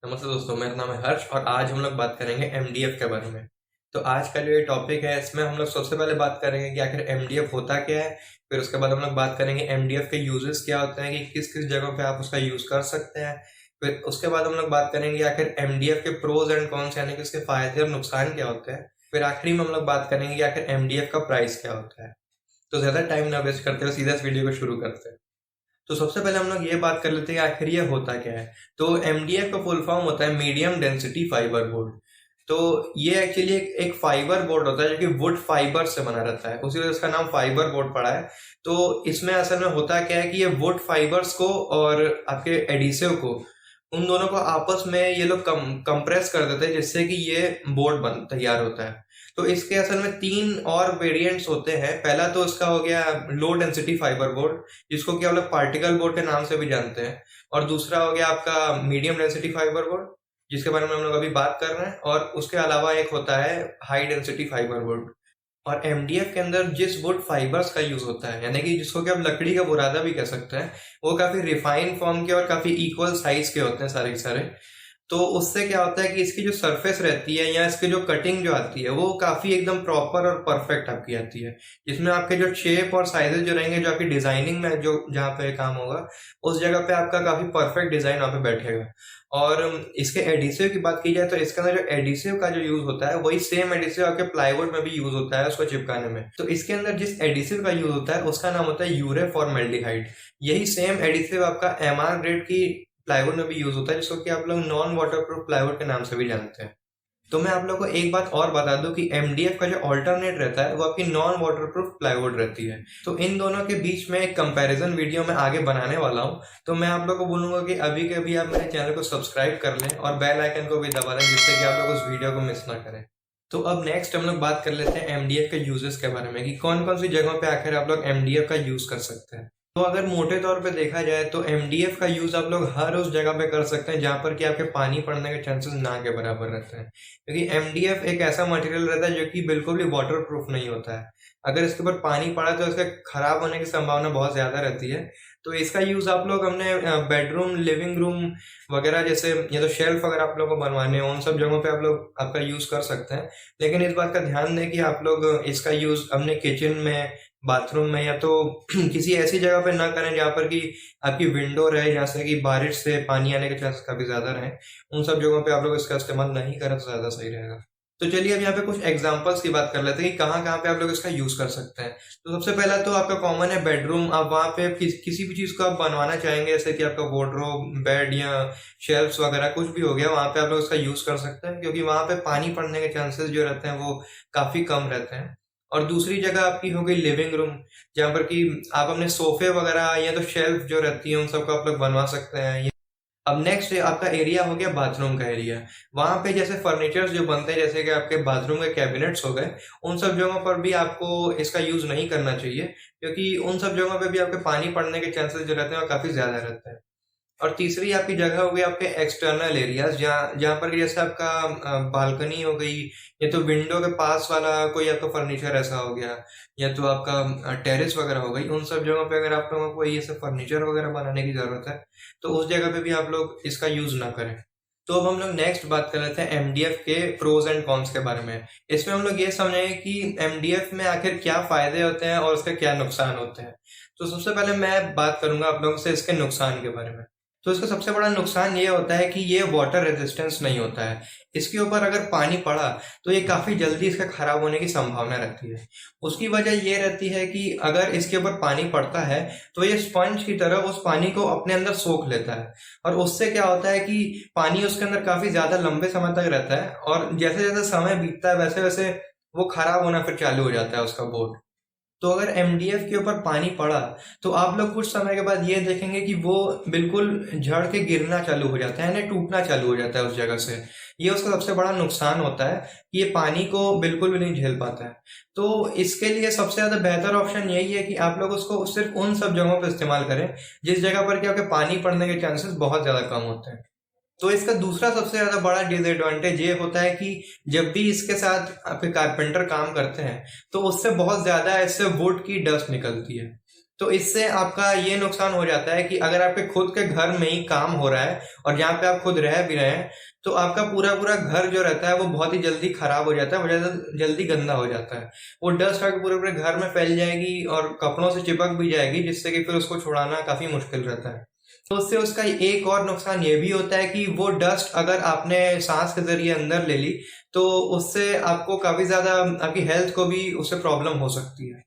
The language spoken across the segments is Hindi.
नमस्ते दोस्तों, मेरा नाम है हर्ष और आज हम लोग बात करेंगे एमडीएफ के बारे में। तो आज का जो ये टॉपिक है इसमें हम लोग सबसे पहले बात करेंगे कि आखिर एमडीएफ होता क्या है। फिर उसके बाद हम लोग बात करेंगे एमडीएफ के यूजेस क्या होते हैं, कि किस किस जगह पे आप उसका यूज कर सकते हैं। फिर उसके बाद हम लोग बात करेंगे आखिर एमडीएफ के प्रोज एंड कॉन्स, यानी कि उसके फायदे और नुकसान क्या होते हैं। फिर आखिरी में हम लोग बात करेंगे कि आखिर एमडीएफ का प्राइस क्या होता है। तो ज्यादा टाइम ना वेस्ट करते हुए सीधा इस वीडियो को शुरू करते हैं। तो सबसे पहले हम लोग ये बात कर लेते हैं कि आखिर ये होता क्या है। तो एमडीएफ का फुल फॉर्म होता है मीडियम डेंसिटी फाइबर बोर्ड। तो ये एक्चुअली एक फाइबर बोर्ड होता है जो कि वुड फाइबर से बना रहता है, उसी वजह से इसका नाम फाइबर बोर्ड पड़ा है। तो इसमें असल में होता क्या है कि ये वुड फाइबर्स को और आपके एडिसिव को, उन दोनों को आपस में ये लोग कंप्रेस कर देते हैं, जिससे कि ये बोर्ड बन तैयार होता है। तो इसके असल में तीन और वेरिएंट्स होते हैं। पहला तो इसका हो गया लो डेंसिटी फाइबर बोर्ड, जिसको कि हम लोग पार्टिकल बोर्ड के नाम से भी जानते हैं। और दूसरा हो गया आपका मीडियम डेंसिटी फाइबर बोर्ड, जिसके बारे में हम लोग अभी बात कर रहे हैं। और उसके अलावा एक होता है हाई डेंसिटी फाइबर बोर्ड। और एमडीएफ के अंदर जिस वुड फाइबर्स का यूज होता है, यानी कि जिसको कि आप लकड़ी का बुरादा भी कह सकते हैं, वो काफी रिफाइंड फॉर्म के और काफी इक्वल साइज के होते हैं सारे के सारे। तो उससे क्या होता है कि इसकी जो सरफेस रहती है या इसकी जो कटिंग जो आती है वो काफी एकदम प्रॉपर और परफेक्ट आपकी आती है, जिसमें आपके जो शेप और साइजेस जो रहेंगे, जो आपकी डिजाइनिंग में जो जहाँ पे काम होगा, उस जगह पे आपका काफी परफेक्ट डिजाइन वहाँ पे बैठेगा। और इसके एडिसिव की बात की जाए तो इसके अंदर जो एडिसिव का जो यूज होता है वही सेम एडिसिव आपके प्लाईवुड में भी यूज होता है उसको चिपकाने में। तो इसके अंदर जिस एडिसिव का यूज होता है उसका नाम होता है यूरे फॉर्मेल्डिहाइड। यही सेम एडिसिव आपका एमआर ग्रेड की प्लाईवुड में भी यूज होता है, जिसको कि आप लोग नॉन वाटरप्रूफ प्लाईवुड के नाम से भी जानते हैं। तो मैं आप लोगों को एक बात और बता दूं कि एमडीएफ का जो ऑल्टरनेट रहता है वो आपकी नॉन वाटरप्रूफ प्लाईवुड रहती है। तो इन दोनों के बीच में एक कंपैरिजन वीडियो मैं आगे बनाने वाला हूं। तो मैं आप लोगों को बोलूंगा कि अभी के अभी आप मेरे चैनल को सब्सक्राइब कर लें और बेल आइकन को भी दबा लें, जिससे कि आप लोग उस वीडियो को मिस ना करें। तो अब नेक्स्ट हम लोग बात कर लेते हैं एमडीएफ के यूजेस के बारे में, कि कौन कौन सी जगहों पे आखिर आप लोग एमडीएफ का यूज कर सकते हैं। तो अगर मोटे तौर पे देखा जाए तो एमडीएफ का यूज आप लोग हर उस जगह पे कर सकते हैं जहां पर कि आपके पानी पड़ने के चांसेस ना के बराबर रहते हैं, क्योंकि एमडीएफ एक ऐसा मटेरियल रहता है जो कि बिल्कुल भी वाटर प्रूफ नहीं होता है। अगर इसके ऊपर पानी पड़ा तो इसके खराब होने की संभावना बहुत ज्यादा रहती है। तो इसका यूज आप लोग हमने बेडरूम, लिविंग रूम वगैरह, जैसे या तो शेल्फ अगर आप लोग को बनवाने हो, उन सब जगहों पे आप लोग आपका यूज कर सकते हैं। लेकिन इस बात का ध्यान दें कि आप लोग इसका यूज अपने किचन में, बाथरूम में, या तो किसी ऐसी जगह पे ना करें जहाँ पर कि आपकी विंडो रहे, जहाँ से कि बारिश से पानी आने के चांस काफी ज्यादा रहे। उन सब जगहों पे आप लोग इसका इस्तेमाल नहीं करें तो ज्यादा सही रहेगा। तो चलिए अब यहाँ पे कुछ एग्जांपल्स की बात कर लेते हैं कि कहाँ कहाँ पे आप लोग इसका यूज कर सकते हैं। तो सबसे पहला तो आपका कॉमन है बेडरूम। आप वहाँ पे किसी भी चीज को आप बनवाना चाहेंगे, जैसे कि आपका वार्डरोब, बेड या शेल्फ्स वगैरह कुछ भी हो गया, वहाँ पे आप लोग इसका यूज कर सकते हैं, क्योंकि वहाँ पे पानी पड़ने के चांसेस जो रहते हैं वो काफी कम रहते हैं। और दूसरी जगह आपकी हो गई लिविंग रूम, जहाँ पर कि आप अपने सोफे वगैरह या तो शेल्फ जो रहती है उन सबको आप लोग बनवा सकते हैं। अब नेक्स्ट आपका एरिया हो गया बाथरूम का एरिया। वहां पे जैसे फर्नीचर्स जो बनते हैं, जैसे कि आपके बाथरूम के कैबिनेट्स हो गए, उन सब जगहों पर भी आपको इसका यूज नहीं करना चाहिए, क्योंकि उन सब जगहों पे भी आपके पानी पड़ने के चांसेस जो रहते हैं वो काफी ज्यादा रहते हैं। और तीसरी आपकी जगह हो गई आपके एक्सटर्नल एरियाज, जहाँ जहाँ पर जैसे आपका बालकनी हो गई, या तो विंडो के पास वाला कोई आपका फर्नीचर ऐसा हो गया, या तो आपका टेरेस वगैरह हो गई। उन सब जगहों पे अगर आप लोगों को ये सब फर्नीचर वगैरह बनाने की जरूरत है तो उस जगह पे भी आप लोग इसका यूज ना करें। तो अब हम लोग नेक्स्ट बात कर लेते हैं एमडीएफ के प्रोज एंड कॉन्स के बारे में। इसमें हम लोग ये समझेंगे कि एमडीएफ में आखिर क्या फायदे होते हैं और उसके क्या नुकसान होते हैं। तो सबसे पहले मैं बात करूंगा आप लोगों से इसके नुकसान के बारे में। तो इसका सबसे बड़ा नुकसान ये होता है कि ये वाटर रेजिस्टेंस नहीं होता है। इसके ऊपर अगर पानी पड़ा तो ये काफी जल्दी इसका खराब होने की संभावना रहती है। उसकी वजह ये रहती है कि अगर इसके ऊपर पानी पड़ता है तो ये स्पंज की तरह उस पानी को अपने अंदर सोख लेता है, और उससे क्या होता है कि पानी उसके अंदर काफी ज्यादा लंबे समय तक रहता है, और जैसे जैसे समय बीतता है वैसे वैसे वो खराब होना फिर चालू हो जाता है उसका बोर्ड। तो अगर एमडीएफ के ऊपर पानी पड़ा तो आप लोग कुछ समय के बाद ये देखेंगे कि वो बिल्कुल झड़ के गिरना चालू हो जाता है, यानी टूटना चालू हो जाता है उस जगह से। ये उसका सबसे बड़ा नुकसान होता है कि ये पानी को बिल्कुल भी नहीं झेल पाता है। तो इसके लिए सबसे ज्यादा बेहतर ऑप्शन यही है कि आप लोग उसको सिर्फ उन सब जगहों पर इस्तेमाल करें जिस जगह पर कि आपके पानी पड़ने के चांसेस बहुत ज्यादा कम होते हैं। तो इसका दूसरा सबसे ज्यादा बड़ा डिसएडवांटेज ये होता है कि जब भी इसके साथ आपके कारपेंटर काम करते हैं तो उससे बहुत ज्यादा इससे वुड की डस्ट निकलती है। तो इससे आपका ये नुकसान हो जाता है कि अगर आपके खुद के घर में ही काम हो रहा है और जहाँ पे आप खुद रह भी रहे हैं, तो आपका पूरा पूरा घर जो रहता है वो बहुत ही जल्दी खराब हो जाता है, बहुत जल्दी गंदा हो जाता है। वो डस्ट आपके पूरे पूरे घर में फैल जाएगी और कपड़ों से चिपक भी जाएगी, जिससे कि फिर उसको छुड़ाना काफी मुश्किल रहता है। तो उससे उसका एक और नुकसान ये भी होता है कि वो डस्ट अगर आपने सांस के जरिए अंदर ले ली, तो उससे आपको काफी ज्यादा आपकी हेल्थ को भी उससे प्रॉब्लम हो सकती है।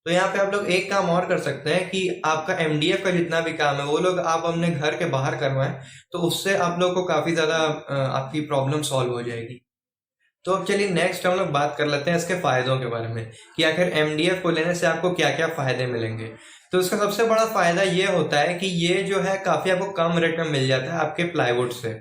तो यहाँ पे आप लोग एक काम और कर सकते हैं कि आपका एमडीएफ का जितना भी काम है वो लोग आप अपने घर के बाहर करवाएं, तो उससे आप लोग को काफी ज्यादा आपकी प्रॉब्लम सॉल्व हो जाएगी। तो अब चलिए नेक्स्ट हम लोग बात कर लेते हैं इसके फायदों के बारे में कि आखिर एमडीएफ को लेने से आपको क्या क्या फायदे मिलेंगे। तो इसका सबसे बड़ा फायदा ये होता है कि ये जो है काफी आपको कम रेट में मिल जाता है आपके प्लाईवुड से।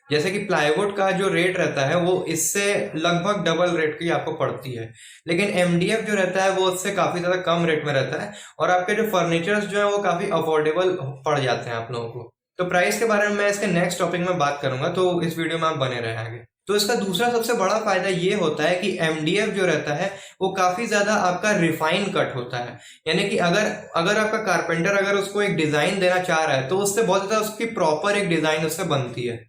जैसे कि प्लाईवुड का जो रेट रहता है वो इससे लगभग डबल रेट की आपको पड़ती है, लेकिन एमडीएफ जो रहता है वो उससे काफी ज्यादा कम रेट में रहता है और आपके जो फर्नीचर्स जो है वो काफी अफोर्डेबल पड़ जाते हैं आप लोगों को। तो प्राइस के बारे में मैं इसके नेक्स्ट टॉपिक में बात करूंगा, तो इस वीडियो में आप बने रहे आगे। तो इसका दूसरा सबसे बड़ा फायदा ये होता है कि एमडीएफ जो रहता है वो काफी ज्यादा आपका रिफाइन कट होता है। यानी कि अगर अगर आपका कारपेंटर अगर उसको एक डिजाइन देना चाह रहा है तो उससे बहुत ज्यादा उसकी प्रॉपर एक डिजाइन उससे बनती है।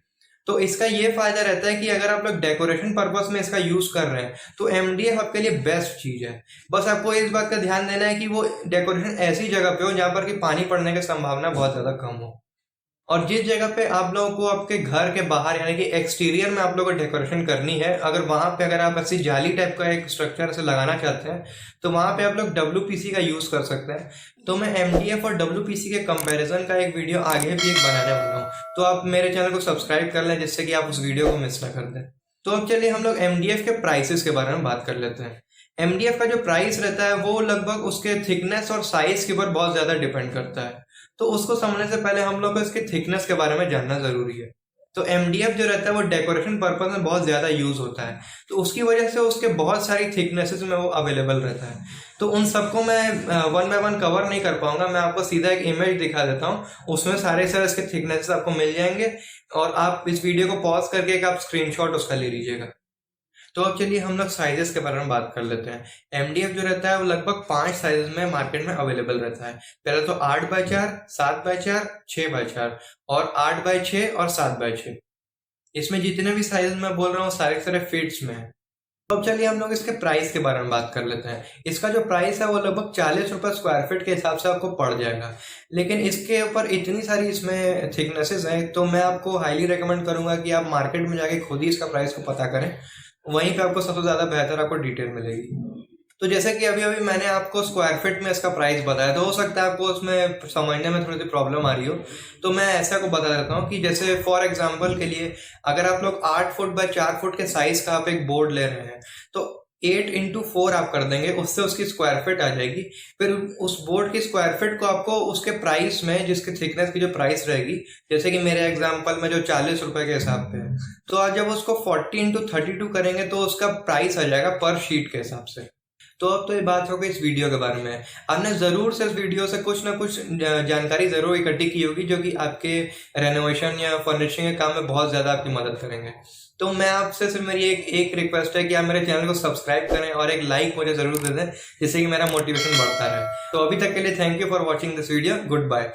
तो इसका ये फायदा रहता है कि अगर आप लोग डेकोरेशन पर्पस में इसका यूज कर रहे हैं तो एमडीएफ आपके लिए बेस्ट चीज है। बस आपको इस बात का ध्यान देना है कि वो डेकोरेशन ऐसी जगह पे हो जहां पर कि पानी पड़ने की संभावना बहुत ज्यादा कम हो। और जिस जगह पे आप लोगों को आपके घर के बाहर यानी कि एक्सटीरियर में आप लोगों को डेकोरेशन करनी है, अगर वहां पे अगर आप ऐसी जाली टाइप का एक स्ट्रक्चर से लगाना चाहते हैं तो वहां पे आप लोग डब्ल्यूपीसी का यूज कर सकते हैं। तो मैं एमडीएफ और डब्ल्यूपीसी के कंपैरिजन का एक वीडियो आगे भी एक बनाने वाला हूँ, तो आप मेरे चैनल को सब्सक्राइब कर लें जिससे कि आप उस वीडियो को मिस ना कर दें। तो अब चलिए हम लोग एमडीएफ के प्राइसेस के बारे में बात कर लेते हैं। एमडीएफ का जो प्राइस रहता है वो लगभग उसके थिकनेस और साइज के ऊपर बहुत ज्यादा डिपेंड करता है। तो उसको समझने से पहले हम लोग को इसके थिकनेस के बारे में जानना जरूरी है। तो एमडीएफ जो रहता है वो डेकोरेशन पर्पस में बहुत ज्यादा यूज होता है, तो उसकी वजह से उसके बहुत सारी थिकनेसेस में वो अवेलेबल रहता है। तो उन सबको मैं वन बाय वन कवर नहीं कर पाऊंगा, मैं आपको सीधा एक इमेज दिखा देता हूँ, उसमें सारे सारे इसके थिकनेसेस आपको मिल जाएंगे और आप इस वीडियो को पॉज करके एक आप स्क्रीनशॉट उसका ले लीजिएगा। तो अब चलिए हम लोग साइजेस के बारे में बात कर लेते हैं। एमडीएफ जो रहता है वो लगभग 5 साइज में मार्केट में अवेलेबल रहता है। पहले तो 8x4, 7x4, 6x4 और 8x6 और 7x6। इसमें जितने भी साइज मैं बोल रहा हूँ सारे सारे फीट्स में है। तो अब चलिए हम लोग इसके प्राइस के बारे में बात कर लेते हैं। इसका जो प्राइस है वो लगभग 40 रुपए स्क्वायर फीट के हिसाब से आपको पड़ जाएगा, लेकिन इसके ऊपर इतनी सारी इसमें थिकनेसेस हैं तो मैं आपको हाईली रिकमेंड करूंगा कि आप मार्केट में जाके खुद ही इसका प्राइस को पता करें, वहीं पे आपको सबसे ज्यादा बेहतर आपको डिटेल मिलेगी। तो जैसे कि अभी अभी मैंने आपको स्क्वायर फीट में इसका प्राइस बताया, तो हो सकता है आपको उसमें समझने में थोड़ी सी प्रॉब्लम आ रही हो, तो मैं ऐसा को बता देता हूँ कि जैसे फॉर एग्जांपल के लिए अगर आप लोग 8 फुट बाय 4 फुट के साइज का आप एक बोर्ड ले रहे हैं तो 8x4 आप कर देंगे, उससे उसकी स्क्वायर फीट आ जाएगी। फिर उस बोर्ड की स्क्वायर फीट को आपको उसके प्राइस में जिसके थिकनेस की जो प्राइस रहेगी, जैसे कि मेरे एग्जांपल में जो 40 रुपए के हिसाब पे है, तो आप जब उसको 40x32 करेंगे तो उसका प्राइस आ जाएगा पर शीट के हिसाब से। तो अब तो ये बात हो गई इस वीडियो के बारे में। आपने जरूर से इस वीडियो से कुछ ना कुछ जानकारी जरूर इकट्ठी की होगी जो कि आपके रेनोवेशन या फर्निशिंग के काम में बहुत ज्यादा आपकी मदद करेंगे। तो मैं आपसे सिर्फ मेरी एक रिक्वेस्ट है कि आप मेरे चैनल को सब्सक्राइब करें और एक लाइक मुझे जरूर दे दें, जिससे कि मेरा मोटिवेशन बढ़ता रहे। तो अभी तक के लिए thank you for watching this video. Good bye.